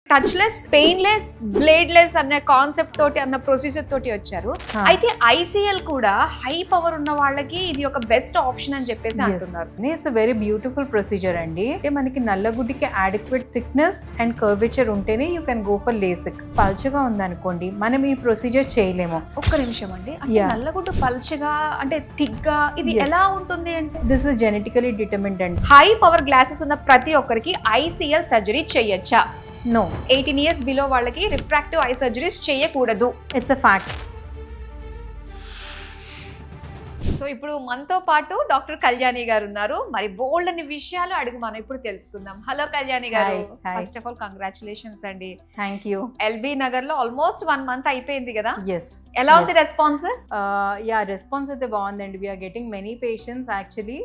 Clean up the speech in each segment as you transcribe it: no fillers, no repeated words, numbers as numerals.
Touchless, painless, bladeless అనే concept తోటి అన్న ప్రొసీజర్ తోటి వచ్చారు. అయితే ఐసీఎల్ కూడా హై పవర్ ఉన్న వాళ్ళకి ఇది ఒక బెస్ట్ ఆప్షన్ అని చెప్పేసి అంటున్నారు. ఇట్స్ వెరీ బ్యూటిఫుల్ ప్రొసీజర్ అండి. మనకి నల్లగుడ్డికి అడిక్వేట్ థిక్నెస్ అండ్ కర్వేచర్ ఉంటేనే you can go for LASIK. పల్చగా ఉందనుకోండి మనం ఈ ప్రొసీజర్ చేయలేము. ఒక్క నిమిషం అండి, అంటే నల్లగుడ్డు పల్చగా అంటే థిక్గా ఇది ఎలా ఉంటుంది అంటే దిస్ ఇస్ జెనెటికలీ డిటర్మిన్డ్ అండి. హై పవర్ గ్లాసెస్ ఉన్న ప్రతి ఒక్కరికి ఐసీఎల్ సర్జరీ చేయొచ్చా? No. 18 years బిలో వాళ్ళకి రిఫ్రాక్టివ్ ఐ సర్జరీస్ చేయకూడదు. It's a fact. సో ఇప్పుడు మనతో పాటు డాక్టర్ కళ్యాణి గారు ఉన్నారు. మరి బోల్డ్ అనే విషయాలు అడిగి మనం ఇప్పుడు తెలుసుకుందాం. హలో కళ్యాణి గారు, ఫస్ట్ ఆఫ్ ఆల్ కంగ్రాచులేషన్స్ అండి. Thank you. ఎల్బీ నగర్ లో ఆల్మోస్ట్ 1 month అయిపోయింది కదా? ఎస్. ఎలా ఉంది రెస్పాన్స్? రెస్పాన్స్ అయితే బాగుందండి. We are getting many patients actually.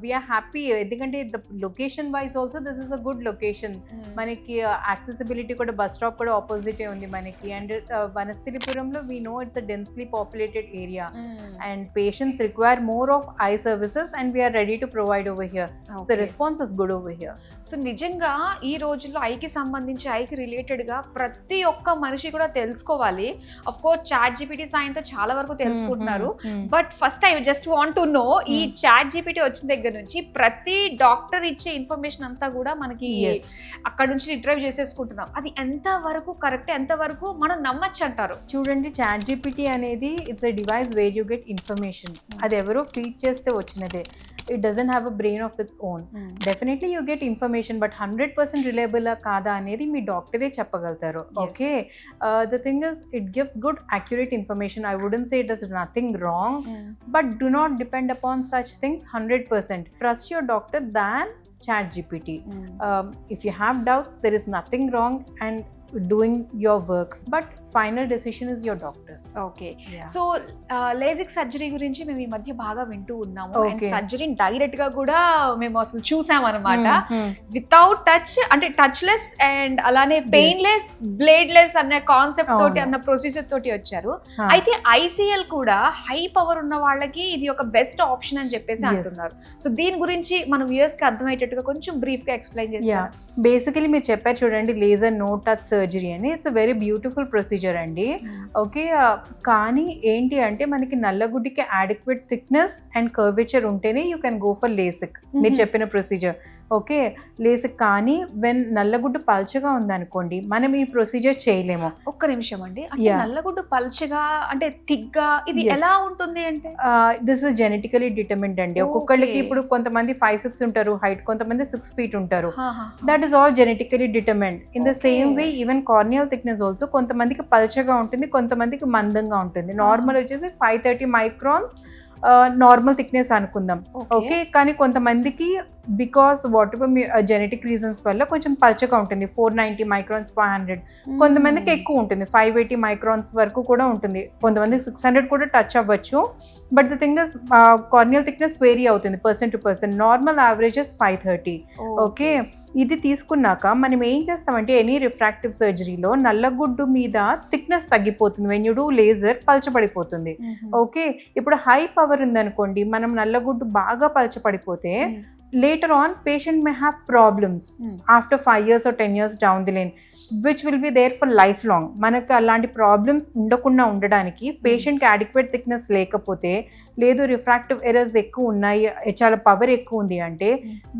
We are happy ఎందుకంటే the location wise also this is a good location. మనకి యాక్సెసిబిలిటీ కూడా బస్ స్టాప్ కూడా ఆపోజిటే ఉంది మనకి. అండ్ వనస్థలిపురంలో we know it's a densely populated area and patients require more of eye services and we are ready to provide over here. So the response is good over here. So నిజంగా ఈ రోజుల్లో ఐకి సంబంధించి ఐకి related గా ప్రతి ఒక్క మనిషి కూడా తెలుసుకోవాలి. ఆఫ్ కోర్స్ చాట్ జీపీటీ సాయంతో చాలా వరకు తెలుసుకుంటున్నారు. But first I just want to know, ఈ చాట్ జీపీటీ వచ్చిన దగ్గర నుంచి ప్రతి డాక్టర్ ఇచ్చే ఇన్ఫర్మేషన్ అంతా కూడా మనకి అక్కడ నుంచి రిట్రైవ్ చేసేసుకుంటున్నాం. అది ఎంత వరకు కరెక్ట్, ఎంత వరకు మనం నమ్మచ్చు అంటారు? చూడండి, చాట్ జీపీటీ అనేది it's a device where you get information. అది ఎవరో ఫీడ్ చేస్తే వచ్చినదే. It doesn't have a brain of its own. Definitely you get information, but 100% reliable కాదా అనేది మీ డాక్టరే చెప్పగలుగుతారు. Okay, the thing is it gives good accurate information. I wouldn't say it is nothing wrong, but do not depend upon such things 100%. Trust your doctor than ChatGPT. If you have doubts, there is nothing wrong and doing your work, but final decision is your doctor's. Okay, so LASIK surgery గురించి మేము ఈ మధ్య బాగా వింటూ ఉన్నాము. And సర్జరీని direct గా కూడా మేము అసలు చూసాం అనమాట. వితౌట్ టచ్, అంటే టచ్లెస్ అండ్ అలానే పెయిన్లెస్, బ్లేడ్లెస్ అనే కాన్సెప్ట్ తోటి అన్న ప్రొసీజర్ తోటి వచ్చారు. అయితే ఐసీఎల్ కూడా హై పవర్ ఉన్న వాళ్ళకి ఇది ఒక బెస్ట్ ఆప్షన్ అని చెప్పేసి అంటున్నారు. సో దీని గురించి మనం వ్యూయర్స్ కి అర్థమయ్యేటట్టుగా కొంచెం బ్రీఫ్ గా ఎక్స్ప్లెయిన్ చేస్తాం. బేసికలీ మీరు చెప్పారు చూడండి, లేజర్ నో టచ్ సర్జరీ అని. It's a very beautiful procedure అండి. ఓకే, కానీ ఏంటి అంటే మనకి నల్లగుడ్డికి అడిక్వేట్ థిక్నెస్ అండ్ కర్వేచర్ ఉంటేనే you can go for LASIK. మీరు చెప్పిన ప్రొసీజర్ ఓకే, లేసిక్. కానీ వెన్ నల్లగుడ్డు పల్చగా ఉందనుకోండి మనం ఈ ప్రొసీజర్ చేయలేము. ఒక్క నిమిషం అండి, అంటే నల్లగుడ్డు పల్చగా అంటే థిక్గా ఇది ఎలా ఉంటుంది అంటే దిస్ ఇస్ జెనెటికలీ డిటర్మిన్డ్ అండి. ఒక్కొక్కరికి ఇప్పుడు కొంతమంది 5'6" ఉంటారు హైట్, కొంతమంది 6 feet ఉంటారు. That is all genetically determined. In the same way even corneal thickness also కొంతమందికి పల్చగా ఉంటుంది, కొంతమందికి మందంగా ఉంటుంది. నార్మల్ వచ్చేసి 530 microns నార్మల్ థిక్నెస్ అనుకుందాం. ఓకే, కానీ కొంతమందికి because what ever genetic reasons వల్ల కొంచెం పల్చగా ఉంటుంది, 490 microns 500. కొంతమందికి ఎక్కువ ఉంటుంది, 580 microns వరకు కూడా ఉంటుంది. కొంతమందికి 600 కూడా టచ్ అవ్వచ్చు. But the thing is corneal thickness vary అవుతుంది person to person. Normal averages 530. Okay, ఇది తీసుకున్నాక మనం ఏం చేస్తామంటే ఎనీ రిఫ్రాక్టివ్ సర్జరీలో నల్లగుడ్డు మీద థిక్నెస్ తగ్గిపోతుంది. వెన్ యూ డూ లేజర్ పల్చపడిపోతుంది. ఓకే, ఇప్పుడు హై పవర్ ఉందనుకోండి, మనం నల్లగుడ్డు బాగా పల్చపడిపోతే later on patient may have problems after 5 years or 10 years down the lane, which will be there for lifelong. మనకు అలాంటి ప్రాబ్లమ్స్ ఉండకుండా ఉండడానికి పేషెంట్కి అడిక్వేట్ థిక్నెస్ లేకపోతే, లేదు రిఫ్రాక్టివ్ ఎరర్స్ ఎక్కువ ఉన్నాయి, చాలా పవర్ ఎక్కువ ఉంది అంటే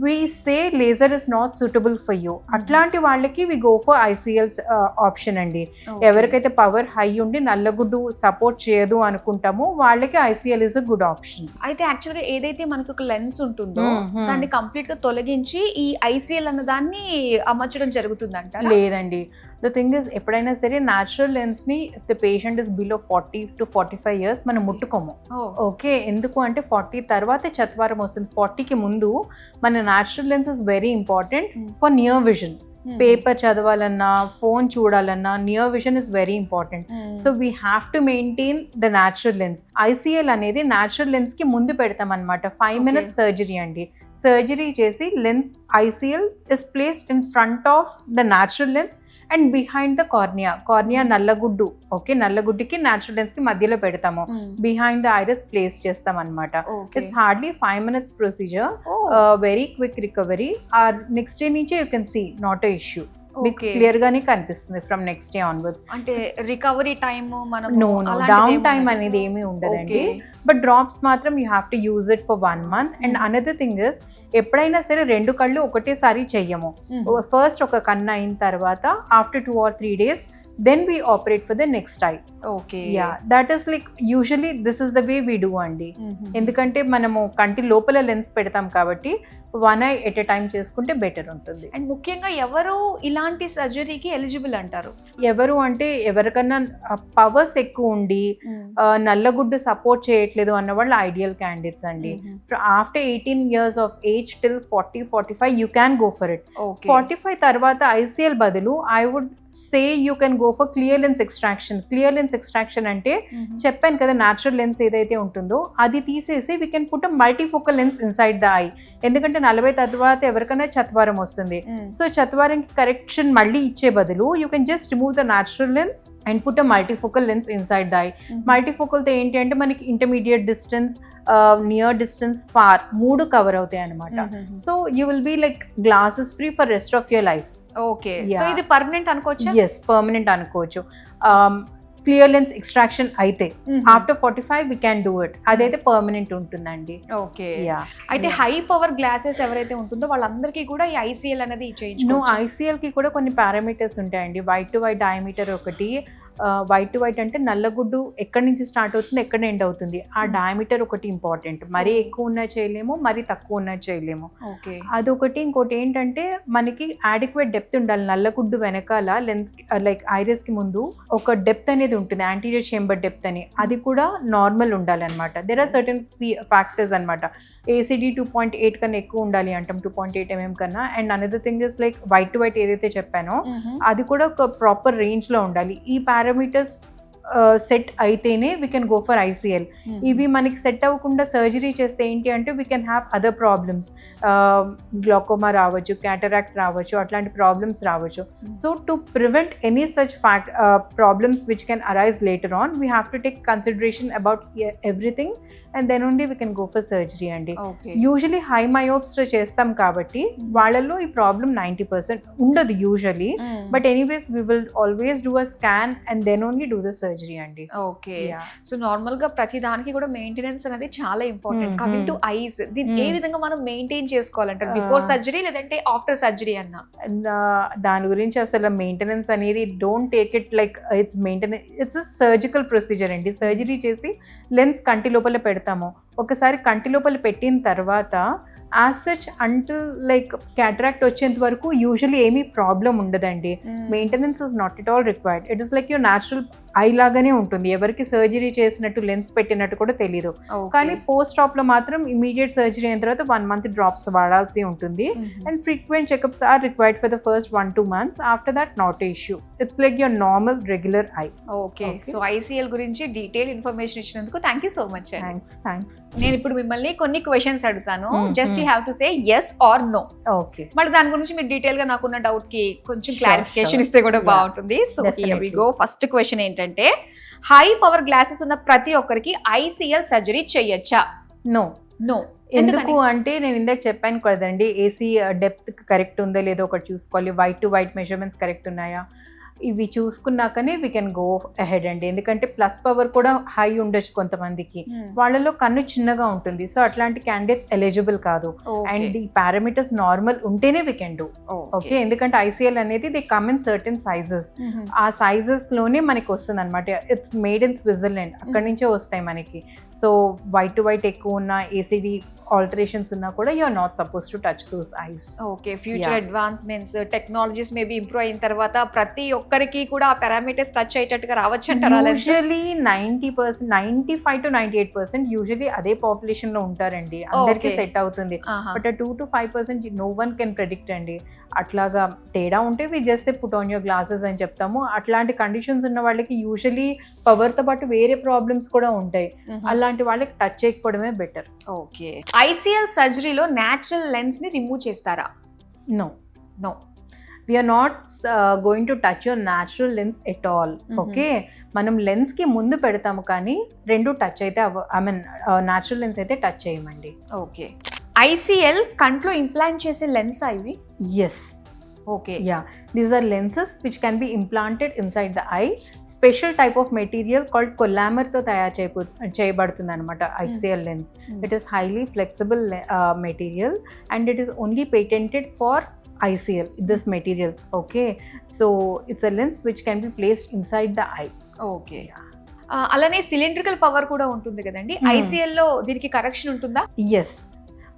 we say laser is not suitable for you. అట్లాంటి వాళ్ళకి we go for ICLs option అండి. ఎవరికైతే పవర్ హై ఉండి నల్లగుడ్డు సపోర్ట్ చేయదు అనుకుంటామో వాళ్ళకి ICL is a good option. అయితే యాక్చువల్గా ఏదైతే మనకి ఒక లెన్స్ ఉంటుందో దాన్ని కంప్లీట్ గా తొలగించి ఈ ఐసీఎల్ అన్న దాన్ని అమర్చడం జరుగుతుందంట? లేదండి, ద థింగ్ ఇస్ ఎప్పుడైనా సరే న్యాచురల్ లెన్స్ ని if the patient is below 40 to 45 years మనం ముట్టుకోము. ఓకే, ఎందుకు అంటే 40 తర్వాత చత్వారం వస్తుంది. 40కి ముందు మన natural lens is very important for near vision. Paper చదవాలన్నా, ఫోన్ చూడాలన్నా near vision is very important. So we have to maintain the natural lens. ICL అనేది న్యాచురల్ లెన్స్ కి ముందు పెడతాం అనమాట. 5 minutes సర్జరీ అండి. సర్జరీ చేసి lens ICL is placed in front of the natural lens and behind the cornea నల్లగుడ్డు. Okay, నల్లగుడ్డుకి natural lens కి మధ్యలో పెడతాము. బిహైండ్ ద ఐరిస్ ప్లేస్ చేస్తాం అనమాట. It's hardly 5 minutes procedure. Very quick recovery. Next day నుంచే you can see, not a issue. మీకు Okay. Clear గానే కనిపిస్తుంది ఫ్రమ్ నెక్స్ట్ డే ఆన్వర్డ్స్. అంటే రికవరీ టైమ్ మనం నో డౌన్ టైమ్ అనేది ఏమీ ఉండదండి. బట్ డ్రాప్స్ మాత్రం you have to use it for 1 month. And another thing is, ఎప్పుడైనా సరే 2 కళ్ళు ఒకటేసారి చెయ్యము. ఫస్ట్ ఒక కన్ను అయిన తర్వాత after 2 or 3 days then we operate for the next eye. Okay Yeah, that is like usually this is the way we do అండి. ఎందుకంటే మనము కంటి లోపల లెన్స్ పెడతాం కాబట్టి 1 eye at a time చేసుకుంటే బెటర్ ఉంటుంది. అండ్ ముఖ్యంగా ఎవరు ఇలాంటి సర్జరీకి ఎలిజిబుల్ అంటారు? ఎవరు అంటే ఎవరికన్నా పవర్స్ ఎక్కువ ఉండి నల్లగుడ్డు సపోర్ట్ చేయట్లేదు అన్న వాళ్ళు ఐడియల్ క్యాండిడేట్స్ అండి. After 18 years of age till 40-45 you can go for it. 45 తర్వాత ICL బదులు I would say you can go for clear lens extraction. Clear lens extraction అంటే చెప్పాను కదా, న్యాచురల్ లెన్స్ ఏదైతే ఉంటుందో అది తీసేసి we can put a multifocal lens inside the eye. ఎందుకంటే 40 తర్వాత ఎవరికైనా చత్వారం వస్తుంది. సో చత్వారంకి కరెక్షన్ మళ్ళీ ఇచ్చే బదులు you can just remove the natural lens and put a multifocal lens inside the eye. మల్టీఫోకల్తో ఏంటి అంటే మనకి intermediate distance, near distance, far 3 cover అవుతాయి అనమాట. So you will be like glasses free for rest of your life. Okay, so ఇది permanent అనుకోవచ్చు? Yes, permanent అనుకోవచ్చు. Clear lens extraction అయితే after 45 we can do it. అదైతే permanent ఉంటుందండి. Okay, అయితే high power glasses ఎవరైతే ఉంటుందో వాళ్ళందరికీ కూడా ఈ ICL అనేది చేయించుకోవచ్చు? ICL కి కూడా కొన్ని పారామీటర్స్ ఉంటాయండి. వైట్ టు వైట్ డయామీటర్ ఒకటి, వైట్ టు వైట్ అంటే నల్లగుడ్డు ఎక్కడి నుంచి స్టార్ట్ అవుతుంది, ఎక్కడ ఎండ్ అవుతుంది, ఆ డయామీటర్ ఒకటి ఇంపార్టెంట్. మరీ ఎక్కువ ఉన్నా చేయలేము, మరీ తక్కువ ఉన్నా చేయలేము. అదొకటి. ఇంకోటి ఏంటంటే మనకి అడిక్వేట్ డెప్త్ ఉండాలి. నల్లగుడ్డు వెనకాల లెన్స్ లైక్ ఐరిస్ కి ముందు ఒక డెప్త్ అనేది ఉంటుంది, యాంటీరియర్ చేంబర్ డెప్త్ అని, అది కూడా నార్మల్ ఉండాలన్నమాట. దెర్ ఆర్ సర్టన్ ఫ్యాక్టర్స్ అనమాట. ACD 2.8 కన్నా ఎక్కువ ఉండాలి అంటాం, 2.8 mm కన్నా. And another thing is like white to white ఏదైతే చెప్పానో అది కూడా ఒక ప్రాపర్ రేంజ్ లో ఉండాలి. ఈ పారామీటర్స్ సెట్ అయితేనే we can go for ICL. ఇవి మనకి సెట్ అవ్వకుండా సర్జరీ చేస్తే ఏంటి అంటే we can have other problems, glaucoma రావచ్చు, క్యాటరాక్ట్ రావచ్చు, అట్లాంటి ప్రాబ్లమ్స్ రావచ్చు. So to prevent any such problems which can arise later on, we have to take consideration about everything and then only we can go for surgery అండి. Usually high myopes చేస్తాం కాబట్టి వాళ్ళల్లో ఈ problem 90% ఉండదు usually. But anyways we will always do a scan and then only do the surgery అండి. Okay, so normal గా ప్రతి దానికి కూడా మెయింటెనెన్స్ అనేది చాలా ఇంపార్టెంట్. కమింగ్ టు ఐస్, దీన్ని ఏ విధంగా మనం మెయింటైన్ చేసుకోవాలంటారు? బిఫోర్ సర్జరీ లేదంటే ఆఫ్టర్ సర్జరీ అన్నా? దాని గురించి అసలు మెయింటెనెన్స్ అనేది don't take it like it's maintenance, it's a surgical procedure అండి. సర్జరీ చేసి లెన్స్ కంటి లోపల పెడతాము. ఒకసారి కంటి లోపల పెట్టిన తర్వాత as such until like cataract వచ్చేంత వరకు యూజువల్లీ ఏమీ ప్రాబ్లం ఉండదండి. Maintenance is not at all required. It is like your natural I లాగానే ఉంటుంది. ఎవరికి సర్జరీ చేసినట్టు లెన్స్ పెట్టినట్టు కూడా తెలీదు. కానీ పోస్ట్ ఆప్ లో మాత్రం ఇమీడియట్ సర్జరీ అయిన తర్వాత 1 month డ్రాప్స్ వాడాల్సి ఉంటుంది. And frequent checkups are required for the first 1-2 months. After that not issue. It's like your normal regular eye. Okay, so ICL గురించి డీటెయిల్ ఇన్ఫర్మేషన్ ఇచ్చినందుకు thank you so much. Thanks. నేను ఇప్పుడు మిమ్మల్ని కొన్ని questions అడుగుతాను. Just you have to say yes or no. Okay, మళ్ళీ దాని గురించి మీరు డీటెయిల్ గా నాకున్న డౌట్ కి కొంచెం క్లారిఫికేషన్ ఇస్తే కూడా బాగుంటుంది. So here we go. First question ఏంటంటే, హై పవర్ గ్లాసెస్ ఉన్న ప్రతి ఒక్కరికి ICL సర్జరీ చేయొచ్చా? నో. నో. ఎందుకు అంటే నేను ఇందాక చెప్పాను కదండి, AC డెప్త్ కరెక్ట్ ఉందో లేదో ఒకటి చూసుకోవాలి, white to white measurements correct ఉన్నాయా, ఇవి చూసుకున్నాకనే వీ కెన్ గో అహెడ్ అండి. ఎందుకంటే ప్లస్ పవర్ కూడా హై ఉండొచ్చు కొంతమందికి, వాళ్ళలో కన్ను చిన్నగా ఉంటుంది. సో అట్లాంటి క్యాండిడేట్స్ ఎలిజిబుల్ కాదు. అండ్ ఈ పారామీటర్స్ నార్మల్ ఉంటేనే వీ కెన్ డూ. ఓకే, ఎందుకంటే ICL అనేది the come in certain sizes. ఆ సైజెస్ లోనే మనకి వస్తుంది అనమాట. ఇట్స్ మేడ్ ఇన్ స్విట్జర్లాండ్, అక్కడి నుంచే వస్తాయి మనకి. సో వైట్ టు వైట్ ఎక్కువ ఉన్న, ACD ఆల్టరేషన్స్ ఉన్నా కూడా you are not suppose to touch those eyes. Okay, future advancements, technologies maybe improve అయిన తర్వాత ప్రతి ఒక్కరికి కూడా ఆ పారామీటర్స్ టచ్ అయ్యేటట్టుగా రావచ్చు అంటారా? యూజువల్లీ 90%, 95 to 98% యూజువల్లీ అదే పాపులేషన్ లో ఉంటారండి, అందరికి సెట్ అవుతుంది. But 2 to 5% no one can predict అండి. అట్లాగా తేడా ఉంటే we just put on your glasses అని చెప్తాము. అట్లాంటి కండిషన్స్ ఉన్న వాళ్ళకి యూజువల్లీ పవర్ తో పాటు వేరే ప్రాబ్లమ్స్ కూడా ఉంటాయి. అలాంటి వాళ్ళకి టచ్ చేయకపోవడమే బెటర్. ఓకే, ICL సర్జరీలో న్యాచురల్ లెన్స్ ని రిమూవ్ చేస్తారా? No. No, we are not going to touch your natural lens at all. Okay, మనం లెన్స్ కి ముందు పెడతాము కానీ రెండు టచ్ అయితే ఐ మీన్ న్యాచురల్ లెన్స్ అయితే టచ్ చేయమండి. ఓకే, ICL కంట్లో ఇంప్లాంట్ చేసే లెన్స్ ఇవి? Yes. Okay. Yeah, these are lenses which can be implanted inside the eye. Special type of material called collamer తో తయారు చేయబడుతుంది అనమాట ICL lens. It is highly flexible material and it is only patented for ICL, this material. Okay, so it's a lens which can be placed inside the eye. Okay. అలానే cylindrical power కూడా ఉంటుంది కదండి, ICL లో దీనికి correction ఉంటుందా? Yes,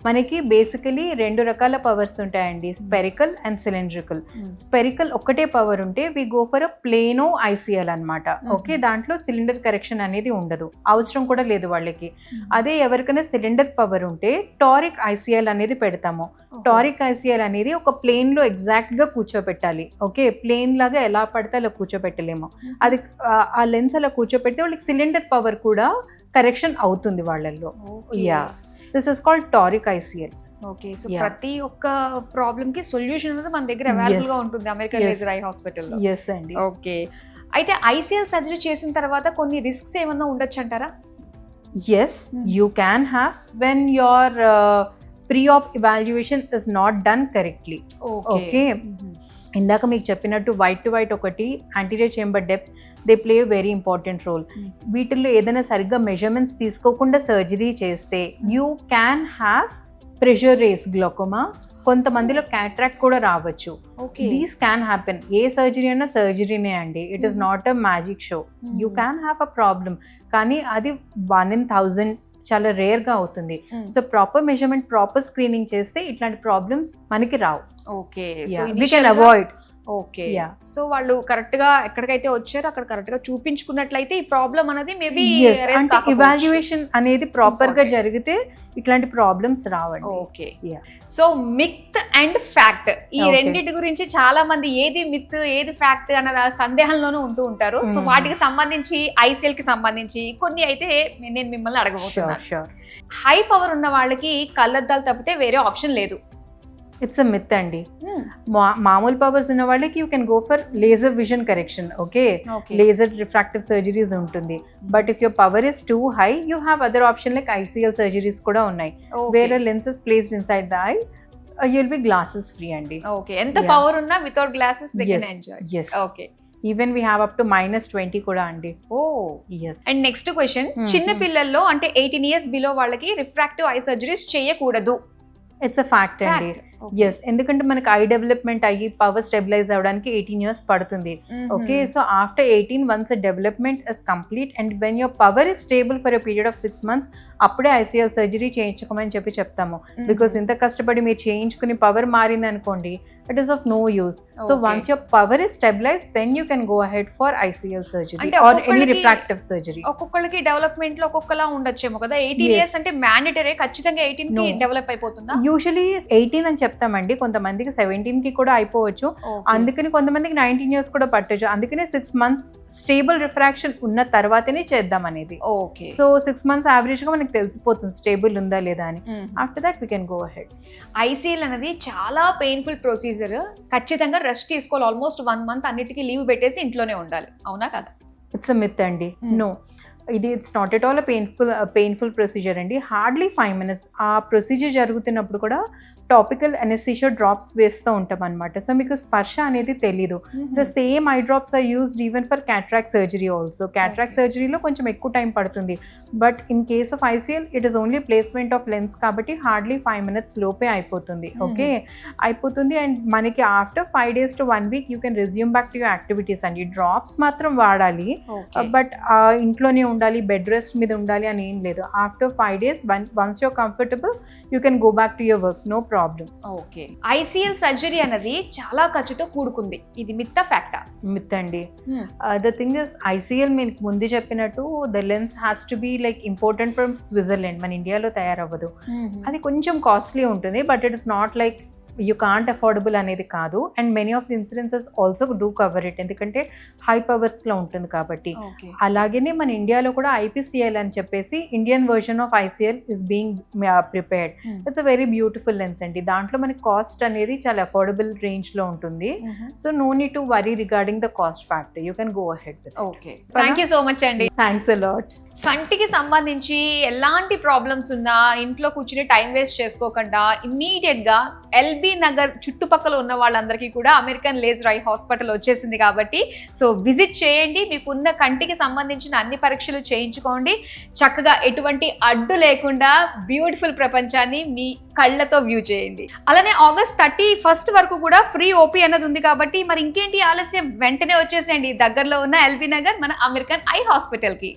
మనకి basically 2 రకాల powers ఉంటాయండి, స్పెరికల్ అండ్ సిలిండ్రికల్. స్పెరికల్ ఒక్కటే పవర్ ఉంటే we go for a plano ICL అనమాట. ఓకే, దాంట్లో సిలిండర్ కరెక్షన్ అనేది ఉండదు, అవసరం కూడా లేదు వాళ్ళకి. అదే ఎవరికైనా సిలిండర్ పవర్ ఉంటే టారిక్ ICL అనేది పెడతాము. టారిక్ ICL అనేది ఒక ప్లేన్ లో ఎగ్జాక్ట్ గా కూర్చోబెట్టాలి. ఓకే, ప్లేన్ లాగా ఎలా పడితే అలా కూర్చోబెట్టలేము. అది ఆ లెన్స్ అలా కూర్చోబెడితే వాళ్ళకి సిలిండర్ పవర్ కూడా కరెక్షన్ అవుతుంది వాళ్ళల్లో. Yeah, this is called toric ICL. Okay, so ప్రతి ఒక్క ప్రాబ్లమ్ కి సొల్యూషన్ అనేది మన దగ్గర అవైలబుల్ గా ఉంటుంది అమెరికన్ లేజర్ ఐ హాస్పిటల్లో. ఎస్ అండి. ఓకే, అయితే ICL సర్జరీ చేసిన తర్వాత కొన్ని రిస్క్స్ ఏమన్నా ఉండొచ్చు అంటారా? Yes, you can have when your pre-op evaluation is not done correctly. Okay. ఇందాక మీకు చెప్పినట్టు వైట్ టు వైట్ ఒకటి, anterior chamber depth, they play very important role. వీటిల్లో ఏదైనా సరిగ్గా మెజర్మెంట్స్ తీసుకోకుండా సర్జరీ చేస్తే you can have pressure raise glaucoma, కొంతమందిలో క్యాట్రాక్ట్ కూడా రావచ్చు. These can happen. ఏ సర్జరీ అయినా సర్జరీనే అండి, it is not a magic show. You can have a problem, కానీ అది 1 in 1000 చాలా రేర్ గా అవుతుంది. So proper measurement, proper screening చేస్తే ఇట్లాంటి ప్రాబ్లమ్స్ మనకి రావు. Okay, we can avoid. Okay, so వాళ్ళు కరెక్ట్ గా ఎక్కడికైతే వచ్చారో అక్కడ కరెక్ట్ గా చూపించుకున్నట్లయితే ఈ ప్రాబ్లం అనేది మేబీ ఇవాల్యుయేషన్ అనేది ప్రాపర్ గా జరిగితే ఇట్లాంటి ప్రాబ్లమ్స్ రావండి. Okay, so myth and fact, ఈ రెండింటి గురించి చాలా మంది ఏది మిత్ ఏది ఫ్యాక్ట్ అన్న సందేహంలోనూ ఉంటూ ఉంటారు. సో వాటికి సంబంధించి ICL కి సంబంధించి కొన్ని అయితే నేను మిమ్మల్ని అడగబోతున్నాను. హై పవర్ ఉన్న వాళ్ళకి కళ్ళద్దాలు తప్పితే వేరే ఆప్షన్ లేదు. ఇట్స్ అ మిత్ అండి. మామూలు పవర్స్ ఉన్న వాళ్ళకి you can go for laser vision correction. Okay, laser refractive surgeries ఉంటుంది. But if your power is too high, you have other option like ICL surgeries కూడా ఉన్నాయి, where are lenses placed inside the eye, you'll be glasses free అండి. Okay, ఎంత power ఉన్నా without glasses they can enjoy. yes, okay, even we have up to -20 కూడా అండి. Oh yes. And next question, చిన్న పిల్లల్లో అంటే 18 years బిలో వాళ్ళకి refractive I surgeries చేయకూడదు. ఇట్స్ అ ఫ్యాక్ట్ అండి. ఎస్, ఎందుకంటే మనకి ఐ డెవలప్మెంట్ అయ్యి పవర్ స్టెబిలైజ్ అవడానికి 18 years పడుతుంది. Okay, so after 18, once development is complete and when your power is stable for a period of 6 months, అప్పుడే ICL surgery చేయించుకోమని చెప్తాము. Because ఇంత కష్టపడి మీరు చేయించుకుని పవర్ మారింది అనుకోండి, it is of no use. So once your power is stabilized, then you can go ahead for ICL surgery or any refractive surgery. ఒక్కొక్కరికి development లో ఒక్కొక్కలా ఉండొచ్చేమో కదా. 18 years అంటే మ్యాండేటరీ, ఖచ్చితంగా 18 కి డెవలప్ అయిపోతుందా? యూజువల్లీ 18 అని చెప్తామండి, కొంతమందికి 17 కి కూడా అయిపోవచ్చు. అందుకని కొంతమందికి 19 years కూడా పట్టొచ్చు. అందుకనే 6 months స్టేబుల్ రిఫ్రాక్షన్ ఉన్న తర్వాతనే చేద్దాం అనేది. ఓకే, సో 6 months యావరేజ్ గా మనకి తెలిసిపోతుంది స్టేబుల్ ఉందా లేదా అని. After that we can go ahead. ICL అనేది చాలా పెయిన్ఫుల్ ప్రొసీజర్, ఖచ్చితంగా రెస్ట్ తీసుకోవాలి. ఆల్మోస్ట్ 1 month అన్నిటికీ లీవ్ పెట్టేసి ఇంట్లోనే ఉండాలి, అవునా కదా? ఇట్స్ అ మిత్ అండి. నో, ఇది it's not at all painful procedure అండి. హార్డ్లీ 5 minutes ఆ ప్రొసీజర్ జరుగుతున్నప్పుడు కూడా టాపికల్ అనెస్థీషియా డ్రాప్స్ వేస్తూ ఉంటాం అనమాట. సో మీకు స్పర్శ అనేది తెలీదు. The same eye drops are used even for cataract surgery also. Cataract సర్జరీలో కొంచెం ఎక్కువ టైం పడుతుంది, but in case of ICL it is only placement of lens కాబట్టి హార్డ్లీ 5 minutes లోపే అయిపోతుంది. ఓకే, అయిపోతుంది. అండ్ మనకి after 5 days to 1 week you can resume back to your activities అండి. డ్రాప్స్ మాత్రం వాడాలి, బట్ ఇంట్లోనే ఉండాలి, బెడ్ రెస్ట్ మీద ఉండాలి అని ఏం లేదు. After 5 days, once you're comfortable you can go back to your work, no problem. Okay, ICL surgery అనేది చాలా ఖర్చుతో కూడుకుంది, ఇది మిత్తా ఫ్యాక్టా? మిత్ అండి. ద థింగ్ ఇస్ ICL మీకు ముందు చెప్పినట్టు the lens has to be like important from Switzerland, మన ఇండియాలో తయారవ్వదు. అది కొంచెం కాస్ట్లీ ఉంటుంది, but it is not like you can't affordable అనేది కాదు. And many of the insurances also do cover it, ఎందుకంటే హై పవర్స్లో ఉంటుంది కాబట్టి. అలాగనే మన ఇండియాలో కూడా IPCL అని చెప్పేసి Indian version of ICL is being prepared. It's a very beautiful lens అండి. దాంట్లో మనకి కాస్ట్ అనేది చాలా అఫోర్డబుల్ రేంజ్లో ఉంటుంది. So no need to worry regarding the cost factor, you can go ahead with. Okay, thank you so much అండి. Thanks a lot. కంటికి సంబంధించి ఎలాంటి ప్రాబ్లమ్స్ ఉన్నా ఇంట్లో కూర్చుని టైం వేస్ట్ చేసుకోకుండా ఇమ్మీడియట్ గా ఎల్బీ నగర్ చుట్టుపక్కల ఉన్న వాళ్ళందరికీ కూడా అమెరికన్ లేజర్ ఐ హాస్పిటల్ వచ్చేసింది కాబట్టి సో విజిట్ చేయండి, మీకున్న కంటికి సంబంధించిన అన్ని పరీక్షలు చేయించుకోండి, చక్కగా ఎటువంటి అడ్డు లేకుండా బ్యూటిఫుల్ ప్రపంచాన్ని మీ కళ్ళతో వ్యూ చేయండి. అలానే August 31 వరకు కూడా ఫ్రీ ఓపీ అన్నది ఉంది కాబట్టి మరి ఇంకేంటి ఆలస్యం, వెంటనే వచ్చేసేయండి దగ్గరలో ఉన్న ఎల్బీ నగర్ మన అమెరికన్ ఐ హాస్పిటల్ కి.